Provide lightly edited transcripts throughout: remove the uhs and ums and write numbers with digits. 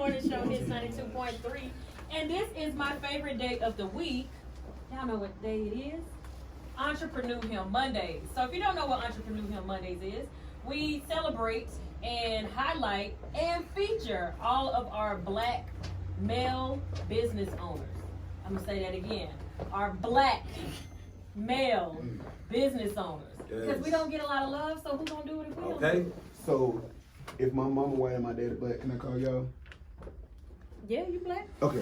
Morning Show hits 92.3. And this is my favorite day of the week. Y'all know what day it is? Entrepreneur Him Mondays. So if you don't know what Entrepreneur Him Mondays is, we celebrate and highlight and feature all of our black male business owners. I'm going to say that again. Our black male business owners. Because we don't get a lot of love, so who's going to do it if we don't do it? So if my mama wearing my daddy butt, can I call y'all? Yeah, you black. Okay.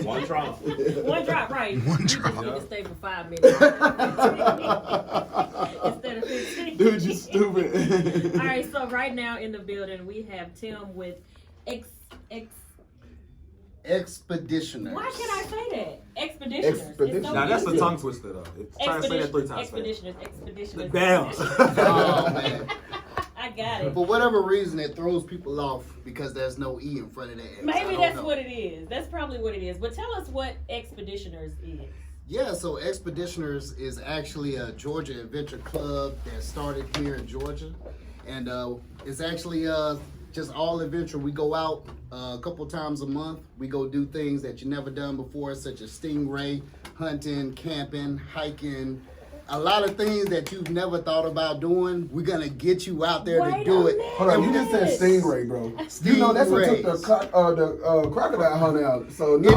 One drop. One drop, right. One You drop. just need to stay for 5 minutes. Instead of 15. Dude, you stupid. All right, so right now in the building, we have Tim with Xpeditioners. Why can I say that? Xpeditioners. Expeditioners. It's so Now that's a easy. tongue twister though. Try to say that 3 times fast. Xpeditioners. Damn. Oh, man. I got it. For whatever reason, it throws people off because there's no E in front of that X. Maybe that's what it is. That's probably what it is. But tell us what Xpeditioners is. Yeah, so Xpeditioners is actually a Georgia adventure club that started here in Georgia. And it's actually just all adventure. We go out a couple times a month. We go do things that you never done before, such as stingray, hunting, camping, hiking. A lot of things that you've never thought about doing, we're gonna get you out there to do it. Hold on, you just said stingray, bro. You know that's what took the crocodile hunt out. So no.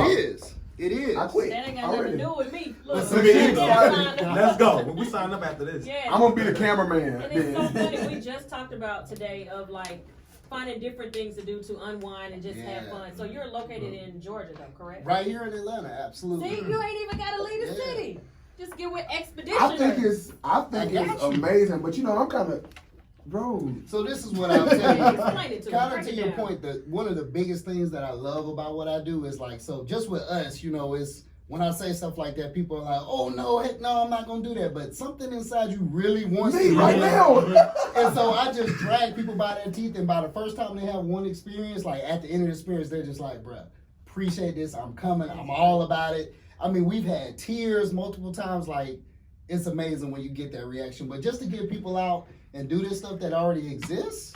It is. I quit. That ain't got nothing to do with me. Look, Let's go. We sign up after this. Yeah. I'm gonna be the cameraman. And it's so funny. We just talked about today of like finding different things to do to unwind and just have fun. So you're located in Georgia, though, correct? Right here in Atlanta, absolutely. See, you ain't even got to leave the city. Just get with Xpeditioners. I think it's amazing, but you know I'm kind of, bro. So this is what I'm telling you. Explain it to me. Kind Break of to it your down. point, that one of the biggest things that I love about what I do is like, so just with us, you know, is when I say stuff like that, people are like, oh no, heck no, I'm not gonna do that. But something inside you really wants to do right it. now. And so I just drag people by their teeth, and by the first time they have one experience, like at the end of the experience, they're just like, bruh, appreciate this, I'm coming, I'm all about it. I mean, we've had tears multiple times, like, it's amazing when you get that reaction. But just to get people out and do this stuff that already exists,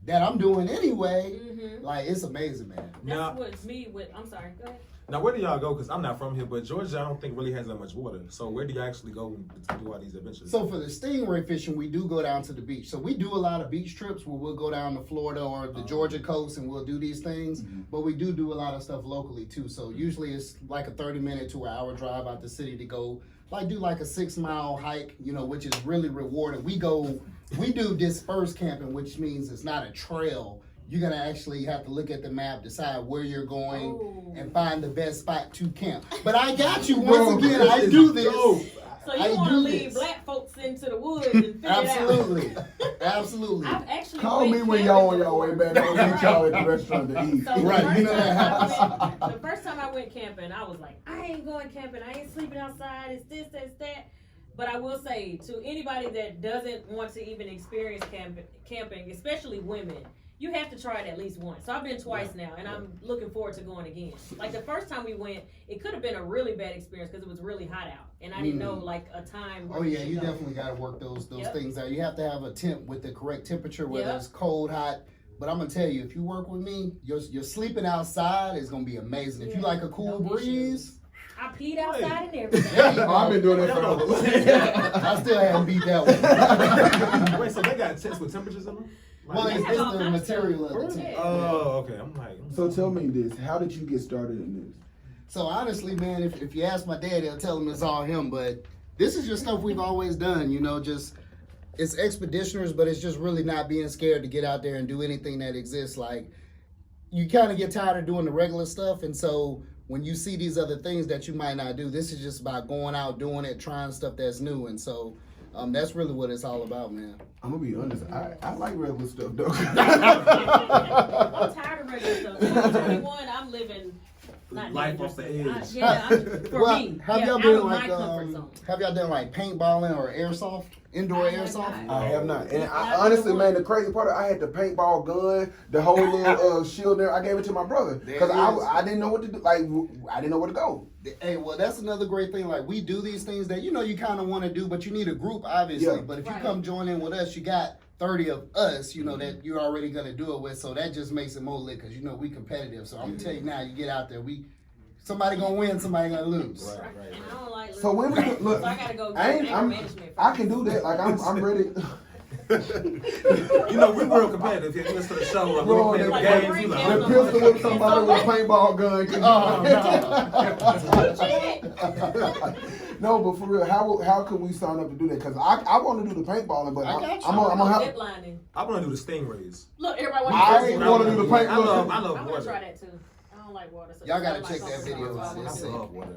that I'm doing anyway, like, it's amazing, man. That's what's me with. I'm sorry. Go ahead. Now, where do y'all go? Because I'm not from here, but Georgia, I don't think really has that much water. So where do you actually go to do all these adventures? So for the stingray fishing, we do go down to the beach. So we do a lot of beach trips where we'll go down to Florida or the Georgia coast and we'll do these things. But we do a lot of stuff locally too. So usually it's like a 30-minute to an hour drive out the city to go do like a 6-mile hike, you know, which is really rewarding. We do dispersed camping, which means it's not a trail. You're gonna actually have to look at the map, decide where you're going, and find the best spot to camp. But I got you. Once again, I do this. So you want to leave black folks into the woods and figure Absolutely. it out. Absolutely. I've actually Call me when y'all on your way back. I'll meet y'all at the restaurant to eat. So Right, you know that happens. the first time I went camping, I was like, I ain't going camping. I ain't sleeping outside. It's this, it's that. But I will say to anybody that doesn't want to even experience camping, especially women, you have to try it at least once. So I've been twice now, and I'm looking forward to going again. Like the first time we went, it could have been a really bad experience because it was really hot out, and I didn't know like a time. Where You definitely got to work those things out. You have to have a temp with the correct temperature, whether it's cold, hot. But I'm gonna tell you, if you work with me, your sleeping outside is gonna be amazing. If you like a cool breeze. I peed outside and everything. I've been doing that forever. I still haven't beat that one. Wait, so they got tents with temperatures in them? Well, it's the material of the tent. Oh, okay. I'm like. So tell me this: how did you get started in this? So honestly, man, if you ask my dad, he'll tell him it's all him. But this is just stuff we've always done, you know. Just it's Xpeditioners, but it's just really not being scared to get out there and do anything that exists. Like you kind of get tired of doing the regular stuff, and so when you see these other things that you might not do, this is just about going out, doing it, trying stuff that's new, and so. That's really what it's all about, man. I'm gonna be honest. I like regular stuff though. I'm tired of regular stuff. 2021, I'm living not life off the edge. Have y'all done like paintballing or airsoft, indoor airsoft? I have not. And honestly, man, the crazy part, I had the paintball gun, the whole little shield there. I gave it to my brother because I didn't know what to do. Like I didn't know where to go. Hey, well, that's another great thing. Like we do these things that you kind of want to do, but you need a group, obviously. Yeah. But if you come join in with us, you got 30 of us, that you're already gonna do it with. So that just makes it more lit because we competitive. So I'm gonna tell you now, you get out there, somebody gonna win, somebody gonna lose. Right. And I don't like So when we look, so I gotta go get I management. can do that. Like I'm ready. We real competitive here. Listen to the show. Bro, We the play games. We like, pistol with somebody with a paintball gun. No, but for real, how can we sign up to do that? Because I want to do the paintballing, but I'm gonna have. Ziplining. I want to do the stingrays. Look, everybody I wants want to do the paint. I love I want to water. try that too. I don't like water. So Y'all gotta I check that video. I I love water.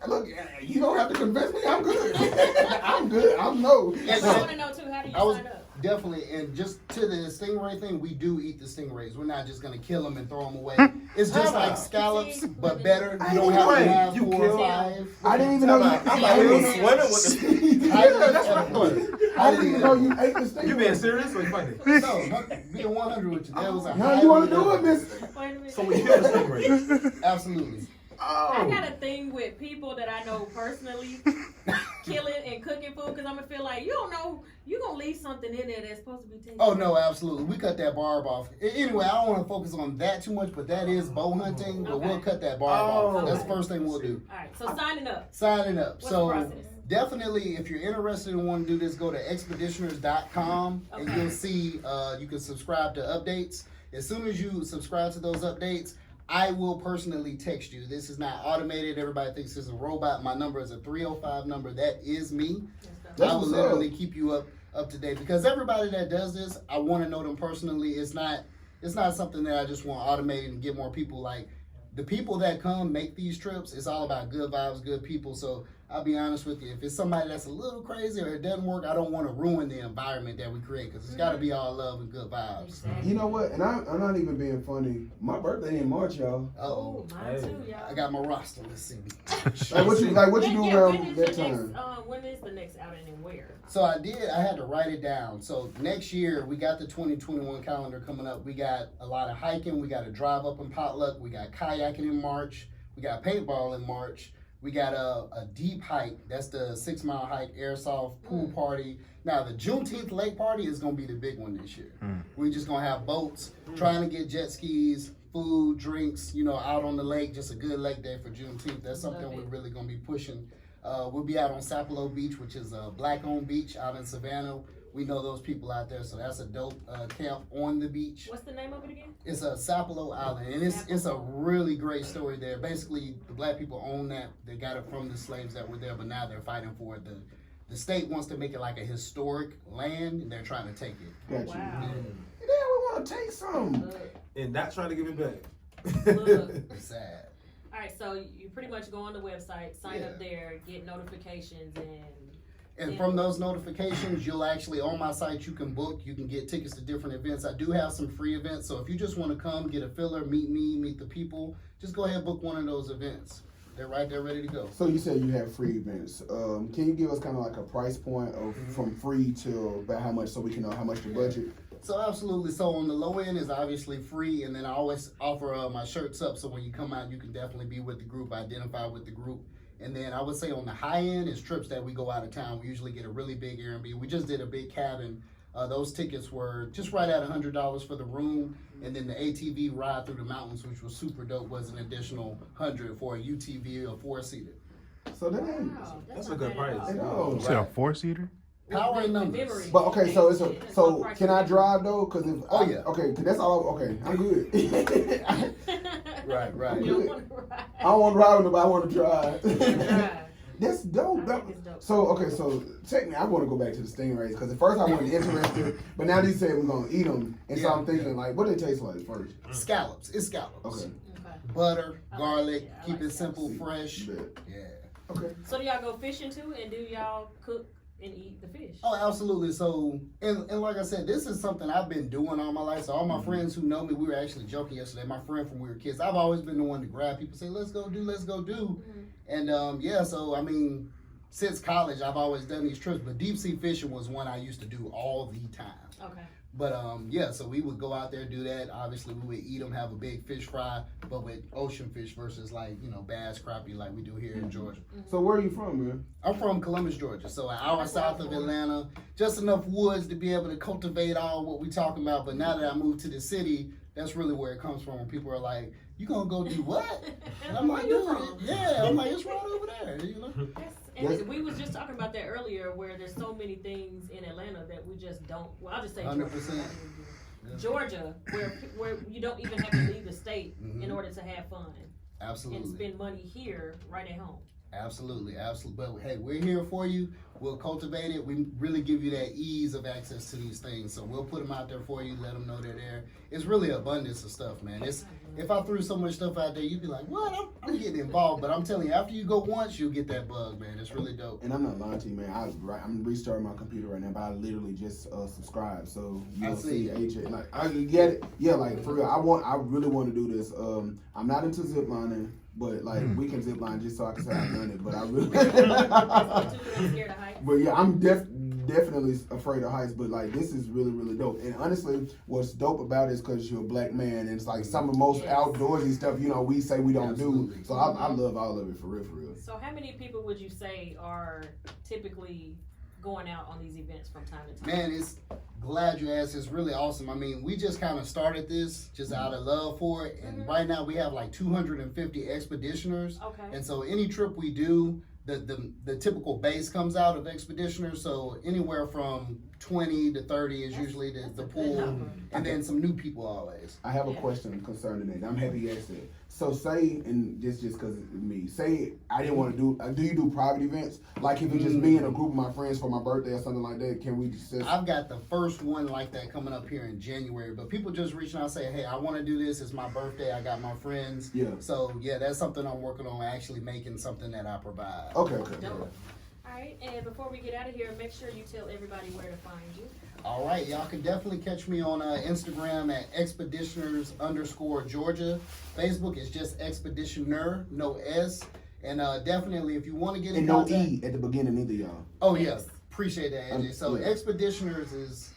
Look, you don't have to convince me. I'm good. I'm good. I know. want to know too. How do you sign up? Definitely, and just to the stingray thing, we do eat the stingrays. We're not just gonna kill them and throw them away. It's just like scallops, but better. You don't have to have 4 or 5. I didn't even know you. I'm like, you swimming with the. I didn't even know you ate the stingray. You being serious or funny? No, being 100 with you, that was a Now you want to do it, Miss? Wait a minute. So we kill the stingrays. Absolutely. I got a thing with people that I know personally killing and cooking food because I'm gonna feel like you gonna leave something in there that's supposed to be tasty. Oh no, absolutely. We cut that barb off. Anyway, I don't want to focus on that too much, but that is bow hunting. But we'll cut that barb off. That's the first thing we'll do. All right, so signing up. Signing up. What's the process? Definitely, if you're interested in wanting to do this, go to Xpeditioners.com and you'll see you can subscribe to updates. As soon as you subscribe to those updates, I will personally text you. This is not automated. Everybody thinks it's a robot. My number is a 305 number. That is me. I will literally keep you up to date because everybody that does this, I want to know them personally. It's not something that I just want automated and get more people. Like the people that come make these trips, it's all about good vibes, good people. So I'll be honest with you. If it's somebody that's a little crazy or it doesn't work, I don't want to ruin the environment that we create because it's got to be all love and good vibes. You know what? And I'm not even being funny. My birthday in March, y'all. Oh, mine too, y'all. I got my roster. Let's see. What you do around when that is time? when is the next outing and where? So I had to write it down. So next year, we got the 2021 calendar coming up. We got a lot of hiking. We got a drive up and potluck. We got kayaking in March. We got paintball in March. We got a deep hike. That's the 6-mile hike, airsoft, pool party. Now, the Juneteenth lake party is going to be the big one this year. We're just going to have boats, trying to get jet skis, food, drinks, out on the lake. Just a good lake day for Juneteenth. That's something we're really going to be pushing. We'll be out on Sapelo Beach, which is a black-owned beach out in Savannah. We know those people out there, so that's a dope camp on the beach. What's the name of it again? It's a Sapelo Island, and it's a really great story there. Basically, the black people own that. They got it from the slaves that were there, but now they're fighting for it. The state wants to make it like a historic land, and they're trying to take it. Got you. Wow. Yeah, we want to take some. And not trying to give it back. Look. It's sad. All right, so you pretty much go on the website, sign up there, get notifications, And from those notifications, you'll actually, on my site, you can book, you can get tickets to different events. I do have some free events, so if you just want to come, get a filler, meet me, meet the people, just go ahead and book one of those events. They're right there ready to go. So you said you have free events. Can you give us kind of like a price point of from free to about how much so we can know how much the budget? So absolutely. So on the low end is obviously free, and then I always offer my shirts up, so when you come out, you can definitely be with the group, identify with the group. And then I would say on the high end is trips that we go out of town. We usually get a really big Airbnb. We just did a big cabin. Those tickets were just right at $100 for the room. And then the ATV ride through the mountains, which was super dope, was an additional $100 for a UTV, a 4-seater. So that ain't. wow, That's a good price. No. You said a 4-seater? Power and numbers. But okay, so can I drive though? Cause if okay, cause that's all. Okay, I'm good. Right. You don't want to ride. I don't want to ride with nobody. I want to drive. Drive. That's dope. It's dope. So okay, so technically, I want to go back to the stingrays because at first I wasn't interested, but now they say we're gonna eat them, and so I'm thinking like, what do they taste like first? Scallops. It's scallops. Okay. Okay. Butter, I like garlic, it. I keep like it simple, scallops. fresh. Bet. Yeah. Okay. So do y'all go fishing too, and do y'all cook and eat the fish? Oh, absolutely. So, and like I said, this is something I've been doing all my life. So all my friends who know me, we were actually joking yesterday. My friend from we were kids, I've always been the one to grab people, say, let's go do. And so I mean, since college, I've always done these trips, but deep sea fishing was one I used to do all the time. Okay. But yeah, so we would go out there, do that. Obviously, we would eat them, have a big fish fry, but with ocean fish versus like, you know, bass, crappie like we do here in Georgia. So where are you from, man? I'm from Columbus, Georgia, so an hour south of Atlanta. Just enough woods to be able to cultivate all what we talking about. But now that I moved to the city, that's really where it comes from. When people are like, "You gonna go do what?" And I'm like, "Dude, yeah." I'm like, "It's right over there," you know. And we was just talking about that earlier, where there's so many things in Atlanta that we just don't. Well, I'll just say 100%. Georgia, where you don't even have to leave the state in order to have fun Absolutely. and spend money here right at home. Absolutely, absolutely. But hey, we're here for you. We'll cultivate it. We really give you that ease of access to these things. So we'll put them out there for you. Let them know they're there. It's really abundance of stuff, man. If I threw so much stuff out there, you'd be like, "What? I'm getting involved." But I'm telling you, after you go once, you'll get that bug, man. It's really dope. And I'm not lying to you, man. I'm restarting my computer right now, but I literally just subscribed. So you'll see AJ. Like I get it. Yeah, like for real. I really want to do this. I'm not into ziplining. But like we can zip line just so I can say I've done it. But I really, but yeah, I'm definitely afraid of heights. But like this is really really dope. And honestly, what's dope about it is because you're a black man, and it's like some of the most outdoorsy stuff we say we don't do. So I love all of it for real, for real. So how many people would you say are typically going out on these events from time to time? Man, it's glad you asked. It's really awesome. I mean, we just kind of started this just out of love for it, and right now we have like 250 Xpeditioners. Okay. And so any trip we do, the typical base comes out of Xpeditioners. So anywhere from 20 to 30 is usually the pool, and then some new people always. I have a question concerning that. I'm happy you asked it. So say, and this just because of me, say I didn't want to do you do private events? Like if it's just me and a group of my friends for my birthday or something like that, can we just... I've got the first one like that coming up here in January, but people just reaching out and say, "Hey, I want to do this. It's my birthday. I got my friends." Yeah. So yeah, that's something I'm working on, actually making something that I provide. Okay. Dope. All right, and before we get out of here, make sure you tell everybody where to find you. All right, y'all can definitely catch me on Instagram at Xpeditioners_Georgia. Facebook is just Xpeditioner, no S. And definitely, if you want to get in and no contact, E at the beginning either, y'all. Oh yeah, appreciate that, AJ. So yeah. Xpeditioners is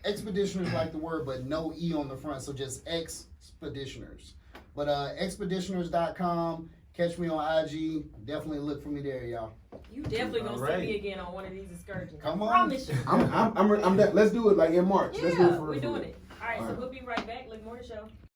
Xpeditioners like the word, but no E on the front. So just Xpeditioners. But Xpeditioners.com. Catch me on IG. Definitely look for me there, y'all. You definitely gonna see me again on one of these excursions. Come on. I promise you. I'm let's do it like in March. Yeah, let's do it for we're real. doing it. All right, so we'll be right back. Look more to show.